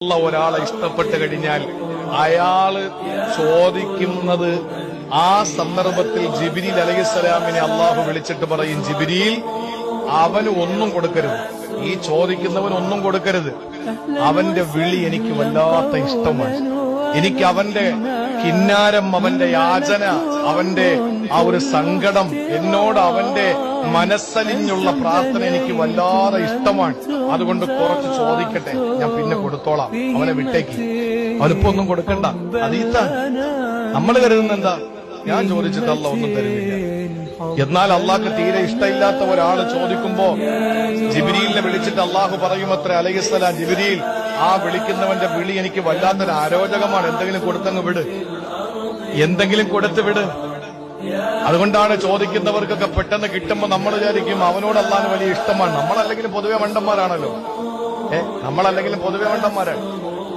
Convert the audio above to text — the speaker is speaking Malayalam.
ഒരാളെ ഇഷ്ടപ്പെട്ട് കഴിഞ്ഞാൽ അയാള് ചോദിക്കുന്നത് ആ സന്ദർഭത്തിൽ ജിബ്രീൽ അലൈഹിസ്സലാമിനെ അള്ളാഹു വിളിച്ചിട്ട് പറയും, ജിബ്രീൽ അവന് ഒന്നും കൊടുക്കരുത്, ഈ ചോദിക്കുന്നവൻ ഒന്നും കൊടുക്കരുത്. അവന്റെ വിളി എനിക്ക് വല്ലാത്ത ഇഷ്ടമാണ്. എനിക്ക് അവന്റെ കിന്നാരം, അവന്റെ യാചന, അവന്റെ ആ ഒരു സങ്കടം, എന്നോട് അവന്റെ മനസ്സലിഞ്ഞുള്ള പ്രാർത്ഥന എനിക്ക് വല്ലാതെ ഇഷ്ടമാണ്. അതുകൊണ്ട് കുറച്ച് ചോദിക്കട്ടെ, ഞാൻ പിന്നെ കൊടുത്തോളാം, അവനെ വിട്ടേക്ക്, അവനിപ്പോ ഒന്നും കൊടുക്കണ്ട. അതീത്താണ് നമ്മൾ കരുതുന്ന എന്താ, ഞാൻ ചോദിച്ചിട്ട് അല്ലാഹ് ഒന്നും തരുന്നില്ല. എന്നാൽ അള്ളാഹ്ക്ക് തീരെ ഇഷ്ടമില്ലാത്ത ഒരാള് ചോദിക്കുമ്പോ ജിബ്രീലിനെ വിളിച്ചിട്ട് അള്ളാഹു പറയുമത്രേ അലൈഹിസ്സലാം, ജിബ്രീൽ ആ വിളിക്കുന്നവന്റെ വിളി എനിക്ക് വല്ലാത്തൊരു അരോചകമാണ്, എന്തെങ്കിലും കൊടുത്തങ്ങ് വിട്, എന്തെങ്കിലും കൊടുത്ത് വിട്. അതുകൊണ്ടാണ് ചോദിക്കുന്നവർക്കൊക്കെ പെട്ടെന്ന് കിട്ടുമ്പോ നമ്മൾ വിചാരിക്കും അവനോട് അള്ളാഹ്ന് വലിയ ഇഷ്ടമാണ്. നമ്മളല്ലെങ്കിലും പൊതുവെ മണ്ടന്മാരാണല്ലോ, നമ്മളല്ലെങ്കിലും പൊതുവെ മണ്ടന്മാരാണ്.